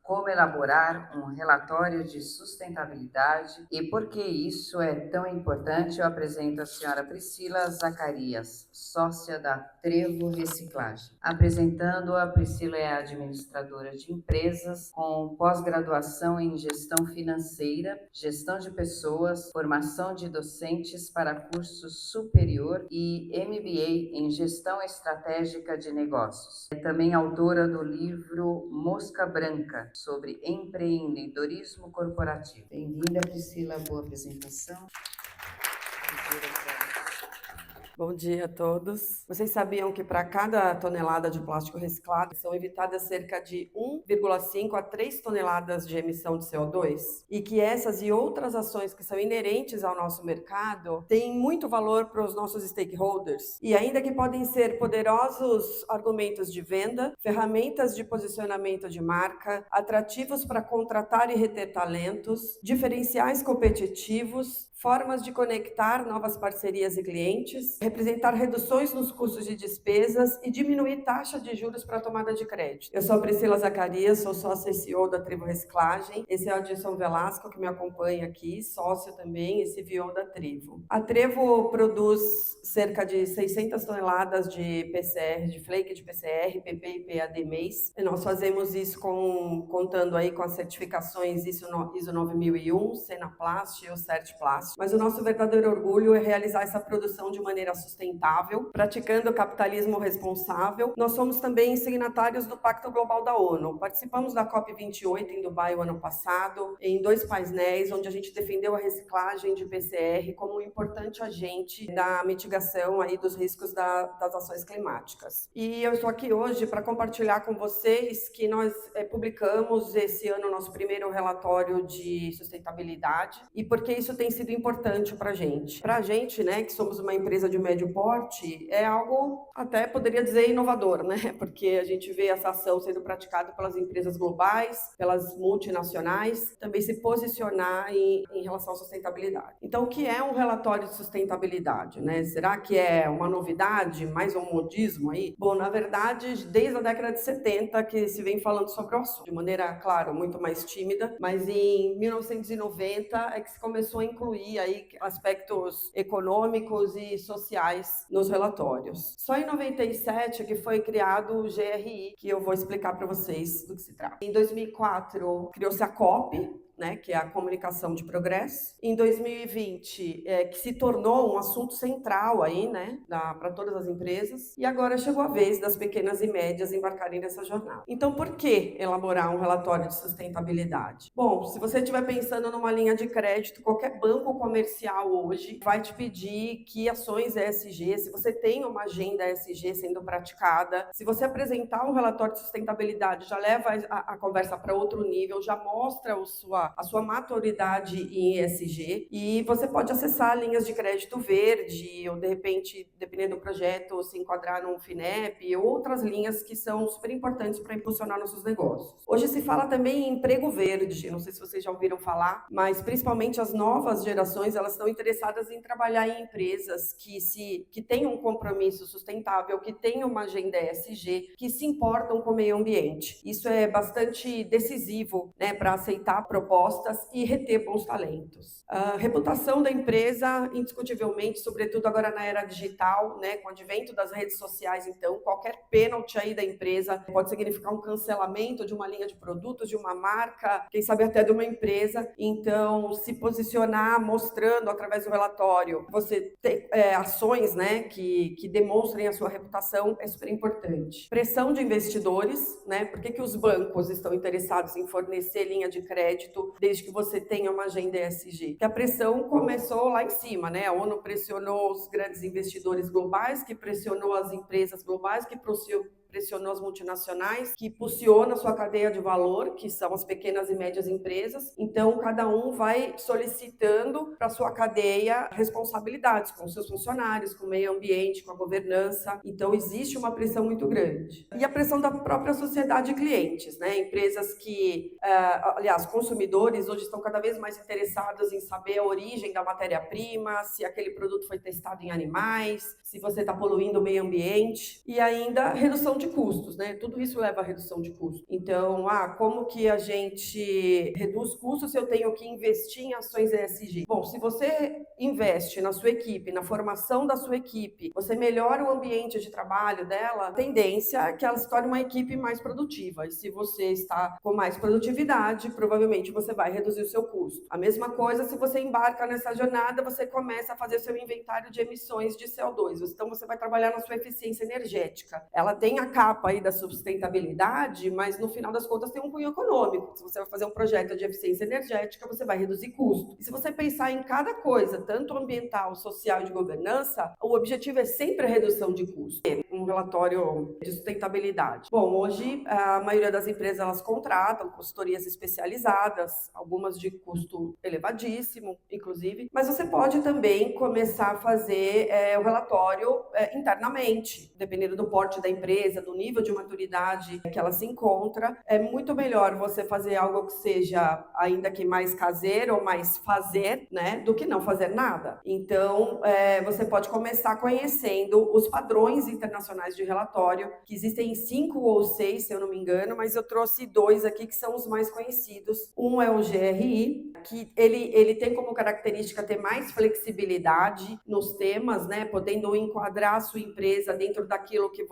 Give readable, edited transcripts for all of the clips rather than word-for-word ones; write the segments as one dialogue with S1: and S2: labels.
S1: como elaborar um relatório de sustentabilidade e por que isso é tão importante, eu apresento a senhora Priscila Zacarias, sócia da Trevo Reciclagem. Apresentando-a, Priscila é administradora de empresas com pós-graduação em gestão financeira, gestão de pessoas, formação de docentes para curso superior e MBA em gestão estratégica de negócios. É também autora do livro Mosca Branca, sobre empreendedorismo corporativo. Bem-vinda, Priscila, boa apresentação.
S2: Bom dia a todos. Vocês sabiam que para cada tonelada de plástico reciclado são evitadas cerca de 1,5 a 3 toneladas de emissão de CO2? E que essas e outras ações que são inerentes ao nosso mercado têm muito valor para os nossos stakeholders e ainda que podem ser poderosos argumentos de venda, ferramentas de posicionamento de marca, atrativos para contratar e reter talentos, diferenciais competitivos, formas de conectar novas parcerias e clientes, representar reduções nos custos de despesas e diminuir taxa de juros para tomada de crédito. Eu sou a Priscila Zacarias, sou sócia e CEO da Trevo Reciclagem. Esse é o Adilson Velasco, que me acompanha aqui, sócio também e CVO da Trevo. A Trevo produz cerca de 600 toneladas de PCR, de flake de PCR, PP e PAD mês. E nós fazemos isso contando aí com as certificações ISO 9001, Senaplast e o Certplast. Mas o nosso verdadeiro orgulho é realizar essa produção de maneira sustentável, praticando o capitalismo responsável. Nós somos também signatários do Pacto Global da ONU. Participamos da COP28 em Dubai o ano passado, em 2 painéis, onde a gente defendeu a reciclagem de PCR como um importante agente da mitigação aí dos riscos das ações climáticas. E eu estou aqui hoje para compartilhar com vocês que nós publicamos esse ano nosso primeiro relatório de sustentabilidade e porque isso tem sido importante para a gente. Para a gente, né, que somos uma empresa de médio porte, é algo até poderia dizer inovador, né? Porque a gente vê essa ação sendo praticada pelas empresas globais, pelas multinacionais, também se posicionar em relação à sustentabilidade. Então, o que é um relatório de sustentabilidade, né? Será que é uma novidade, mais um modismo aí? Bom, na verdade, desde a década de 70 que se vem falando sobre o assunto, de maneira, claro, muito mais tímida, mas em 1990 é que se começou a incluir aí aspectos econômicos e sociais nos relatórios. Só em 97 que foi criado o GRI, que eu vou explicar para vocês do que se trata. Em 2004 criou-se a COP, né, que é a comunicação de progresso. Em 2020, que se tornou um assunto central aí, né, para todas as empresas. E agora chegou a vez das pequenas e médias embarcarem nessa jornada. Então, por que elaborar um relatório de sustentabilidade? Bom, se você estiver pensando numa linha de crédito, qualquer banco comercial hoje vai te pedir que ações ESG, se você tem uma agenda ESG sendo praticada, se você apresentar um relatório de sustentabilidade, já leva a conversa para outro nível, já mostra a sua maturidade em ESG e você pode acessar linhas de crédito verde ou, de repente, dependendo do projeto, se enquadrar num FINEP ou outras linhas que são super importantes para impulsionar nossos negócios. Hoje se fala também em emprego verde, não sei se vocês já ouviram falar, mas principalmente as novas gerações, elas estão interessadas em trabalhar em empresas que tenham um compromisso sustentável, que tenham uma agenda ESG, que se importam com o meio ambiente. Isso é bastante decisivo, né, para aceitar propostas e reter bons talentos. A reputação da empresa, indiscutivelmente, sobretudo agora na era digital, né, com o advento das redes sociais, então, qualquer pênalti aí da empresa pode significar um cancelamento de uma linha de produtos, de uma marca, quem sabe até de uma empresa. Então, se posicionar mostrando através do relatório, você tem ações, né, que demonstrem a sua reputação é super importante. Pressão de investidores, né, por que os bancos estão interessados em fornecer linha de crédito desde que você tenha uma agenda ESG? Que a pressão começou lá em cima, né? A ONU pressionou os grandes investidores globais, que pressionou as empresas globais, que pressionou as multinacionais, que impulsiona a sua cadeia de valor, que são as pequenas e médias empresas. Então, cada um vai solicitando para a sua cadeia responsabilidades com os seus funcionários, com o meio ambiente, com a governança. Então, existe uma pressão muito grande. E a pressão da própria sociedade e clientes, né? Empresas que, aliás, consumidores hoje estão cada vez mais interessados em saber a origem da matéria-prima, se aquele produto foi testado em animais, se você está poluindo o meio ambiente. E ainda redução de de custos, né? Tudo isso leva à redução de custos. Então, como que a gente reduz custos se eu tenho que investir em ações ESG? Bom, se você investe na sua equipe, na formação da sua equipe, você melhora o ambiente de trabalho dela, a tendência é que ela se torne uma equipe mais produtiva. E se você está com mais produtividade, provavelmente você vai reduzir o seu custo. A mesma coisa se você embarca nessa jornada, você começa a fazer seu inventário de emissões de CO2. Então, você vai trabalhar na sua eficiência energética. Ela tem a capa aí da sustentabilidade, mas no final das contas tem um cunho econômico. Se você vai fazer um projeto de eficiência energética, você vai reduzir custo. E se você pensar em cada coisa, tanto ambiental, social e de governança, o objetivo é sempre a redução de custo. Um relatório de sustentabilidade. Bom, hoje a maioria das empresas elas contratam consultorias especializadas, algumas de custo elevadíssimo, inclusive, mas você pode também começar a fazer o relatório internamente, dependendo do porte da empresa, do nível de maturidade que ela se encontra. É muito melhor você fazer algo que seja ainda que mais caseiro ou mais fazer, né, do que não fazer nada. Então, você pode começar conhecendo os padrões internacionais de relatório, que existem 5 ou 6, se eu não me engano, mas eu trouxe 2 aqui que são os mais conhecidos. Um é o GRI, que ele tem como característica ter mais flexibilidade nos temas, né, podendo enquadrar a sua empresa dentro daquilo que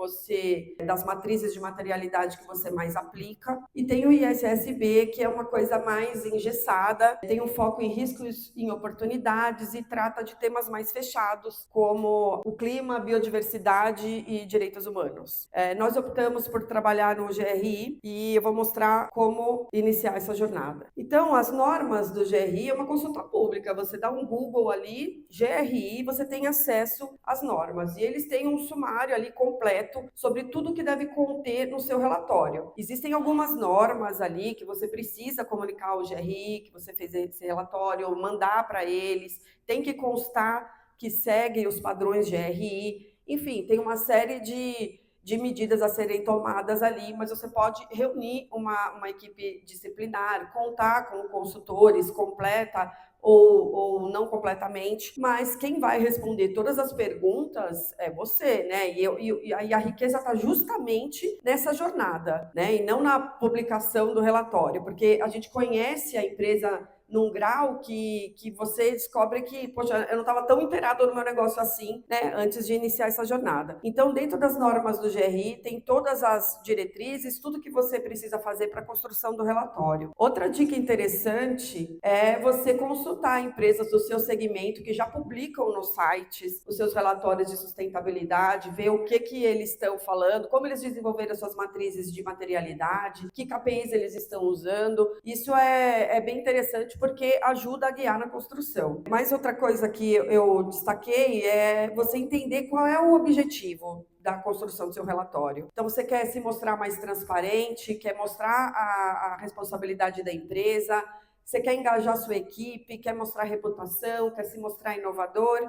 S2: das matrizes de materialidade que você mais aplica. E tem o ISSB, que é uma coisa mais engessada, tem um foco em riscos, em oportunidades e trata de temas mais fechados, como o clima, biodiversidade e direitos humanos. Nós optamos por trabalhar no GRI e eu vou mostrar como iniciar essa jornada. Então, as normas do GRI é uma consulta pública, você dá um Google ali, GRI, você tem acesso às normas e eles têm um sumário ali completo sobre tudo que deve conter no seu relatório. Existem algumas normas ali que você precisa comunicar ao GRI, que você fez esse relatório, ou mandar para eles, tem que constar que segue os padrões GRI, enfim, tem uma série de medidas a serem tomadas ali, mas você pode reunir uma equipe disciplinar, contar com consultores completa ou não completamente, mas quem vai responder todas as perguntas é você, né? E a riqueza está justamente nessa jornada, né? E não na publicação do relatório, porque a gente conhece a empresa num grau que você descobre que, poxa, eu não estava tão inteirado no meu negócio assim, né, antes de iniciar essa jornada. Então, dentro das normas do GRI, tem todas as diretrizes, tudo que você precisa fazer para a construção do relatório. Outra dica interessante é você consultar empresas do seu segmento que já publicam nos sites os seus relatórios de sustentabilidade, ver o que eles estão falando, como eles desenvolveram as suas matrizes de materialidade, que KPIs eles estão usando. Isso é bem interessante porque ajuda a guiar na construção. Mais outra coisa que eu destaquei é você entender qual é o objetivo da construção do seu relatório. Então, você quer se mostrar mais transparente, quer mostrar a responsabilidade da empresa, você quer engajar a sua equipe, quer mostrar reputação, quer se mostrar inovador,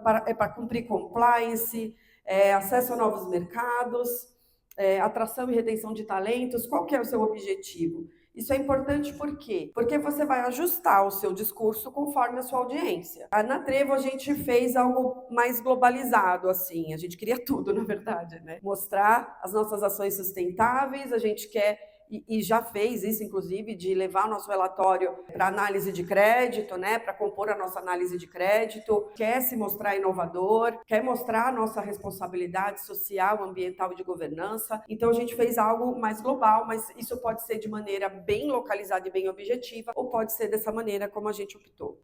S2: para cumprir compliance, acesso a novos mercados, atração e retenção de talentos. Qual que é o seu objetivo? Isso é importante por quê? Porque você vai ajustar o seu discurso conforme a sua audiência. Na Trevo, a gente fez algo mais globalizado, assim. A gente queria tudo, na verdade, né? Mostrar as nossas ações sustentáveis, a gente quer e já fez isso, inclusive, de levar o nosso relatório para análise de crédito, né, para compor a nossa análise de crédito, quer se mostrar inovador, quer mostrar a nossa responsabilidade social, ambiental e de governança. Então, a gente fez algo mais global, mas isso pode ser de maneira bem localizada e bem objetiva, ou pode ser dessa maneira como a gente optou.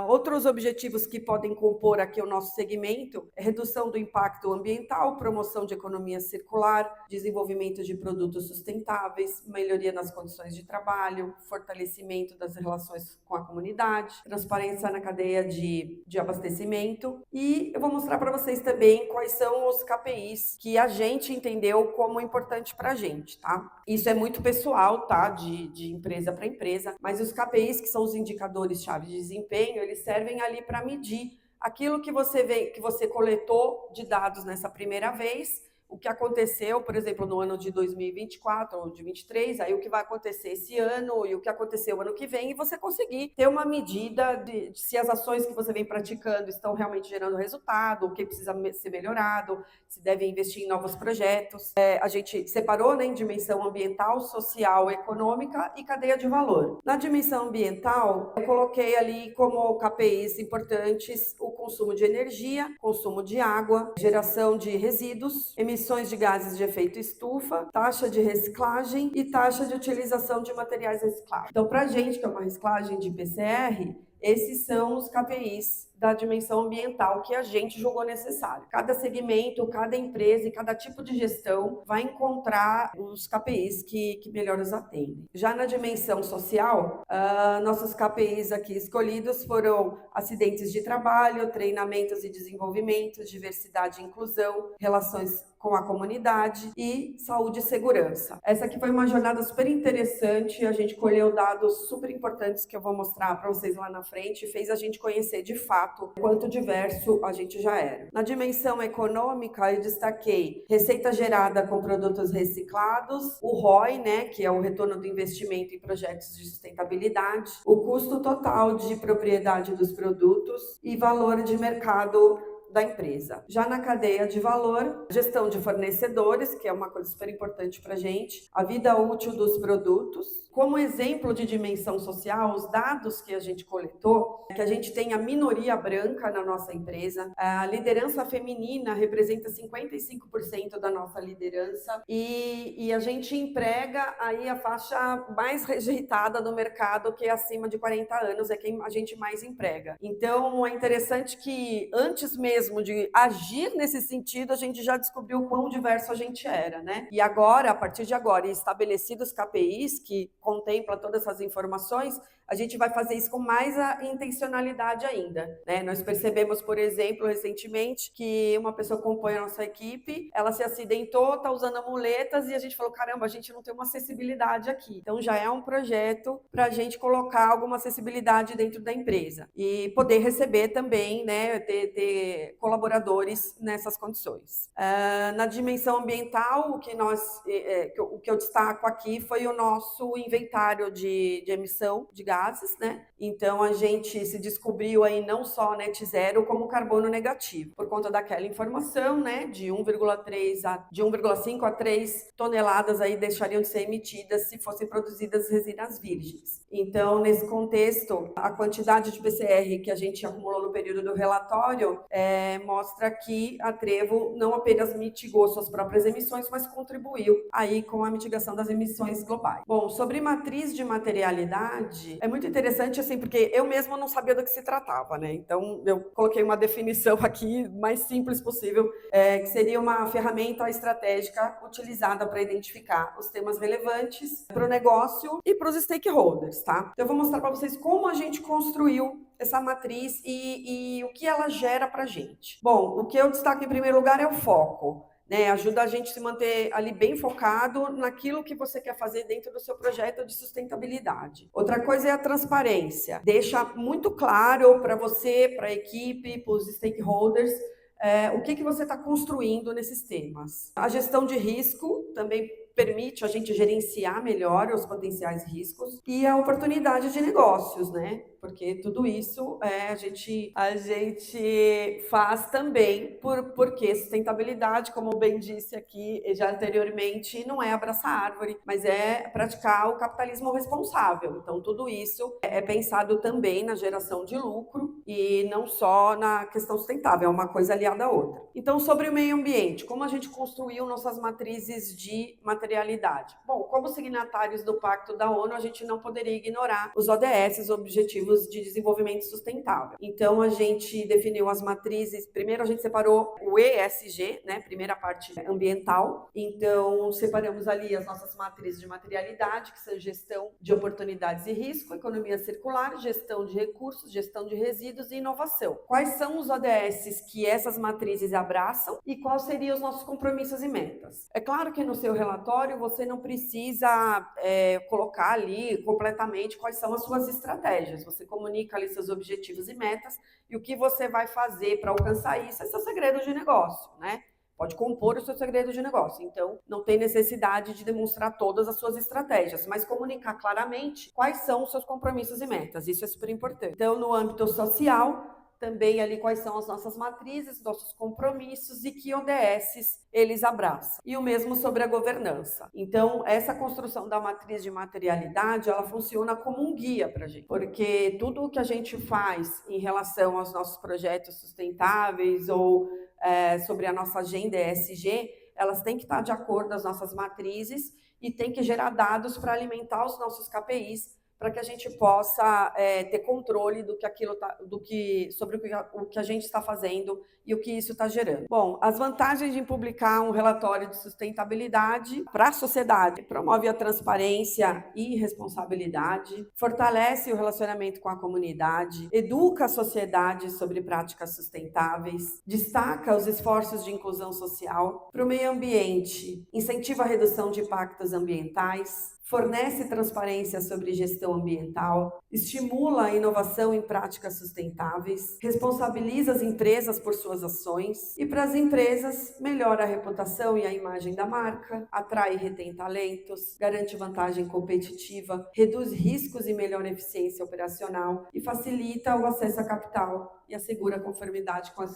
S2: Outros objetivos que podem compor aqui o nosso segmento é redução do impacto ambiental, promoção de economia circular, desenvolvimento de produtos sustentáveis, melhoria nas condições de trabalho, fortalecimento das relações com a comunidade, transparência na cadeia de abastecimento. E eu vou mostrar para vocês também quais são os KPIs que a gente entendeu como importante para a gente, tá? Isso é muito pessoal, tá? De empresa para empresa, mas os KPIs, que são os indicadores-chave de desempenho, eles servem ali para medir aquilo que você coletou de dados nessa primeira vez, o que aconteceu, por exemplo, no ano de 2024 ou de 2023, aí o que vai acontecer esse ano e o que aconteceu ano que vem, e você conseguir ter uma medida de se as ações que você vem praticando estão realmente gerando resultado, o que precisa ser melhorado, se deve investir em novos projetos. A gente separou, né, em dimensão ambiental, social, econômica e cadeia de valor. Na dimensão ambiental, eu coloquei ali como KPIs importantes o consumo de energia, consumo de água, geração de resíduos, emissões de gases de efeito estufa, taxa de reciclagem e taxa de utilização de materiais reciclados. Então, para a gente, que é uma reciclagem de PCR, esses são os KPIs da dimensão ambiental que a gente julgou necessário. Cada segmento, cada empresa e cada tipo de gestão vai encontrar os KPIs que melhor os atendem. Já na dimensão social, nossos KPIs aqui escolhidos foram acidentes de trabalho, treinamentos e desenvolvimentos, diversidade e inclusão, relações com a comunidade e saúde e segurança. Essa aqui foi uma jornada super interessante, a gente colheu dados super importantes que eu vou mostrar para vocês lá na frente, e fez a gente conhecer de fato quanto diverso a gente já era. Na dimensão econômica, eu destaquei receita gerada com produtos reciclados, o ROI, né, que é o retorno do investimento em projetos de sustentabilidade, o custo total de propriedade dos produtos e valor de mercado da empresa. Já na cadeia de valor, gestão de fornecedores, que é uma coisa super importante para a gente, a vida útil dos produtos. Como exemplo de dimensão social, os dados que a gente coletou, que a gente tem a minoria branca na nossa empresa, a liderança feminina representa 55% da nossa liderança e a gente emprega aí a faixa mais rejeitada do mercado, que é acima de 40 anos, é quem a gente mais emprega. Então, é interessante que antes mesmo de agir nesse sentido, a gente já descobriu o quão diverso a gente era, né? E agora, a partir de agora, e estabelecidos KPIs que contempla todas essas informações, a gente vai fazer isso com mais a intencionalidade ainda, né? Nós percebemos, por exemplo, recentemente, que uma pessoa que compõe a nossa equipe, ela se acidentou, está usando muletas, e a gente falou, caramba, a gente não tem uma acessibilidade aqui. Então, já é um projeto para a gente colocar alguma acessibilidade dentro da empresa. E poder receber também, né, ter colaboradores nessas condições. Na dimensão ambiental, o que eu destaco aqui foi o nosso inventário de emissão de gases, né? Então a gente se descobriu aí não só net zero, como carbono negativo, por conta daquela informação, né, de 1,5 a 3 toneladas aí deixariam de ser emitidas se fossem produzidas resinas virgens. Então, nesse contexto, a quantidade de PCR que a gente acumulou no período do relatório mostra que a Trevo não apenas mitigou suas próprias emissões, mas contribuiu aí com a mitigação das emissões globais. Bom, sobre matriz de materialidade, é muito interessante assim, porque eu mesma não sabia do que se tratava, né? Então, eu coloquei uma definição aqui mais simples possível, que seria uma ferramenta estratégica utilizada para identificar os temas relevantes para o negócio e para os stakeholders, tá? Então, eu vou mostrar para vocês como a gente construiu essa matriz e o que ela gera para a gente. Bom, o que eu destaco em primeiro lugar é o foco. Né, ajuda a gente a se manter ali bem focado naquilo que você quer fazer dentro do seu projeto de sustentabilidade. Outra coisa é a transparência. Deixa muito claro para você, para a equipe, para os stakeholders, o que você está construindo nesses temas. A gestão de risco também permite a gente gerenciar melhor os potenciais riscos e a oportunidade de negócios, né? Porque tudo isso a gente faz também porque sustentabilidade, como bem disse aqui já anteriormente, não é abraçar árvore, mas é praticar o capitalismo responsável. Então, tudo isso é pensado também na geração de lucro e não só na questão sustentável, é uma coisa aliada à outra. Então, sobre o meio ambiente, como a gente construiu nossas matrizes de materialidade? Bom, como signatários do Pacto da ONU, a gente não poderia ignorar os ODS, Objetivos de Desenvolvimento Sustentável. Então, a gente definiu as matrizes. Primeiro, a gente separou o ESG, né? Primeira parte ambiental. Então, separamos ali as nossas matrizes de materialidade, que são gestão de oportunidades e risco, economia circular, gestão de recursos, gestão de resíduos e inovação. Quais são os ODS que essas matrizes abraçam e quais seriam os nossos compromissos e metas? É claro que no seu relatório você não precisa colocar ali completamente quais são as suas estratégias. Você comunica ali seus objetivos e metas e o que você vai fazer para alcançar isso é seu segredo de negócio, né? pode compor o seu segredo de negócio. Então, não tem necessidade de demonstrar todas as suas estratégias, mas comunicar claramente quais são os seus compromissos e metas. Isso é super importante. Então, no âmbito social, também ali quais são as nossas matrizes, nossos compromissos e que ODSs eles abraçam. E o mesmo sobre a governança. Então, essa construção da matriz de materialidade, ela funciona como um guia para a gente, porque tudo o que a gente faz em relação aos nossos projetos sustentáveis ou sobre a nossa agenda ESG, elas têm que estar de acordo com as nossas matrizes e tem que gerar dados para alimentar os nossos KPIs, para que a gente possa ter controle sobre o que a gente está fazendo e o que isso está gerando. Bom, as vantagens de publicar um relatório de sustentabilidade para a sociedade: promove a transparência e responsabilidade, fortalece o relacionamento com a comunidade, educa a sociedade sobre práticas sustentáveis, destaca os esforços de inclusão social. Para o meio ambiente, incentiva a redução de impactos ambientais, fornece transparência sobre gestão ambiental, estimula a inovação em práticas sustentáveis, responsabiliza as empresas por suas ações e, para as empresas, melhora a reputação e a imagem da marca, atrai e retém talentos, garante vantagem competitiva, reduz riscos e melhora a eficiência operacional e facilita o acesso a capital e assegura a conformidade com as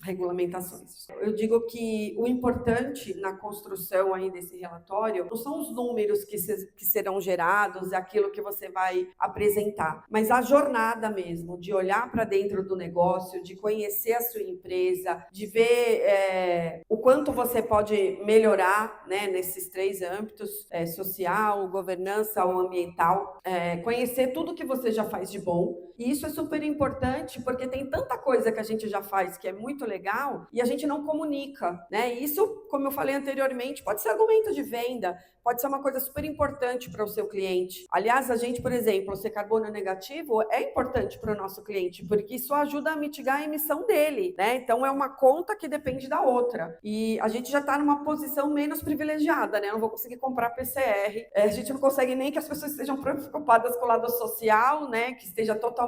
S2: regulamentações. Eu digo que o importante na construção aí desse relatório não são os números que serão gerados, é aquilo que você vai apresentar, mas a jornada mesmo, de olhar para dentro do negócio, de conhecer a sua empresa, de ver o quanto você pode melhorar, né, nesses 3 âmbitos, social, governança ou ambiental, conhecer tudo que você já faz de bom. E isso é super importante porque tem tanta coisa que a gente já faz que é muito legal e a gente não comunica, né? E isso, como eu falei anteriormente, pode ser argumento de venda, pode ser uma coisa super importante para o seu cliente. Aliás, a gente, por exemplo, ser carbono negativo é importante para o nosso cliente, porque isso ajuda a mitigar a emissão dele, né? Então, é uma conta que depende da outra. E a gente já está numa posição menos privilegiada, né? Eu não vou conseguir comprar PCR, a gente não consegue nem que as pessoas estejam preocupadas com o lado social, né? Que esteja totalmente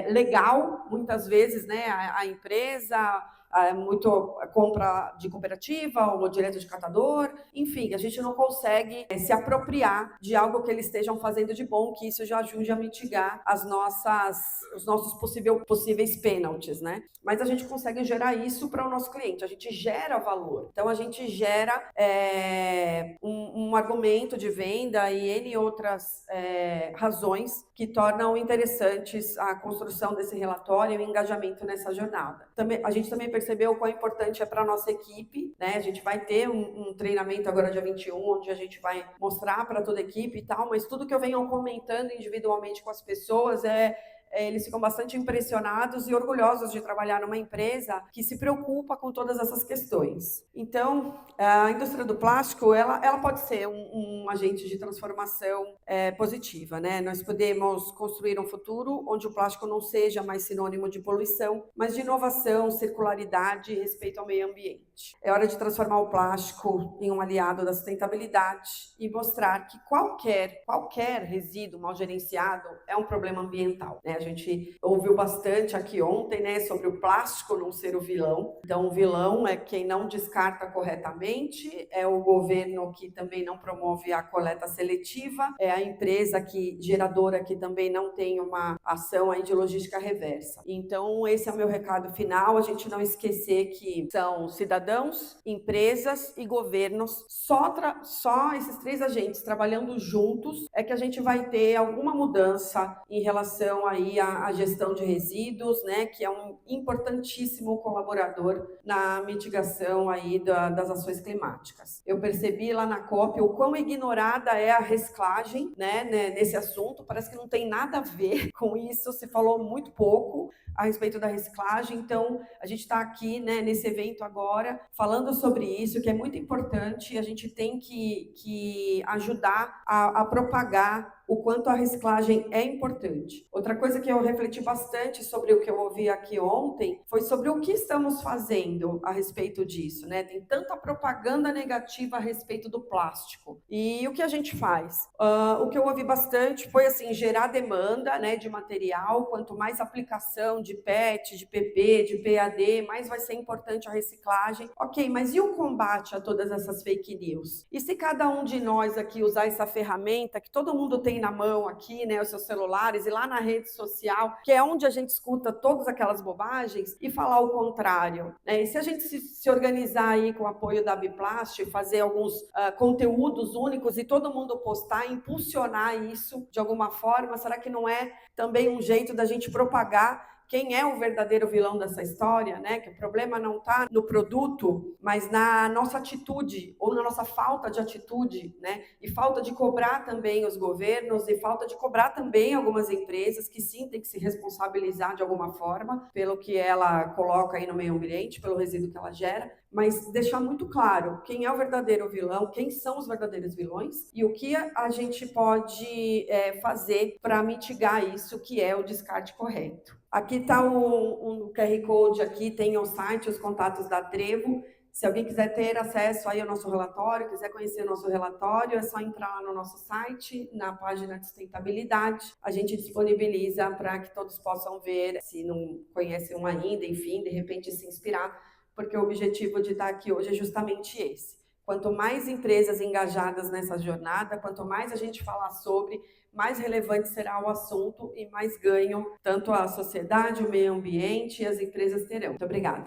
S2: legal, muitas vezes, né? A empresa muito compra de cooperativa ou direto de catador, enfim, a gente não consegue se apropriar de algo que eles estejam fazendo de bom, que isso já ajude a mitigar os nossos possíveis pênaltis, né? Mas a gente consegue gerar isso para o nosso cliente, a gente gera valor. Então, a gente gera um argumento de venda e N outras razões que tornam interessantes a construção desse relatório e o engajamento nessa jornada. A gente também percebeu o quão importante é para a nossa equipe, né? A gente vai ter um treinamento agora dia 21, onde a gente vai mostrar para toda a equipe e tal, mas tudo que eu venho comentando individualmente com as pessoas eles ficam bastante impressionados e orgulhosos de trabalhar numa empresa que se preocupa com todas essas questões. Então, a indústria do plástico, ela pode ser um agente de transformação positiva, né? Nós podemos construir um futuro onde o plástico não seja mais sinônimo de poluição, mas de inovação, circularidade e respeito ao meio ambiente. É hora de transformar o plástico em um aliado da sustentabilidade e mostrar que qualquer resíduo mal gerenciado é um problema ambiental, né? A gente ouviu bastante aqui ontem, né, sobre o plástico não ser o vilão. Então, o vilão é quem não descarta corretamente, é o governo que também não promove a coleta seletiva, é a empresa geradora que também não tem uma ação aí de logística reversa. Então, esse é o meu recado final, a gente não esquecer que são cidadãos, empresas e governos, só esses 3 agentes trabalhando juntos é que a gente vai ter alguma mudança em relação aí à gestão de resíduos, né, que é um importantíssimo colaborador na mitigação aí das ações climáticas. Eu percebi lá na COP o quão ignorada é a reciclagem, né, nesse assunto, parece que não tem nada a ver com isso, se falou muito pouco a respeito da reciclagem, então a gente está aqui, né, nesse evento agora, falando sobre isso, que é muito importante, e a gente tem que ajudar a propagar o quanto a reciclagem é importante. Outra coisa coisa que eu refleti bastante sobre o que eu ouvi aqui ontem foi sobre o que estamos fazendo a respeito disso, né? Tem tanta propaganda negativa a respeito do plástico. E o que a gente faz? O que eu ouvi bastante foi assim, gerar demanda, né, de material. Quanto mais aplicação de PET, de PP, de PAD, mais vai ser importante a reciclagem. Ok, mas e o combate a todas essas fake news? E se cada um de nós aqui usar essa ferramenta que todo mundo tem na mão aqui, né, os seus celulares, e lá na rede social, que é onde a gente escuta todas aquelas bobagens, e falar o contrário, né? E se a gente se organizar aí com o apoio da Biplast, fazer alguns conteúdos únicos e todo mundo postar, impulsionar isso de alguma forma, será que não é também um jeito da gente propagar quem é o verdadeiro vilão dessa história, né? Que o problema não está no produto, mas na nossa atitude ou na nossa falta de atitude, né? E falta de cobrar também os governos e falta de cobrar também algumas empresas que sim tem que se responsabilizar de alguma forma pelo que ela coloca aí no meio ambiente, pelo resíduo que ela gera, mas deixar muito claro quem é o verdadeiro vilão, quem são os verdadeiros vilões e o que a gente pode fazer para mitigar isso, que é o descarte correto. Aqui está um QR Code, aqui tem o site, os contatos da Trevo. Se alguém quiser ter acesso aí ao nosso relatório, quiser conhecer o nosso relatório, é só entrar lá no nosso site, na página de sustentabilidade. A gente disponibiliza para que todos possam ver, se não conhecem um ainda, enfim, de repente se inspirar, porque o objetivo de estar aqui hoje é justamente esse. Quanto mais empresas engajadas nessa jornada, quanto mais a gente falar sobre, mais relevante será o assunto e mais ganho tanto a sociedade, o meio ambiente e as empresas terão. Muito obrigada.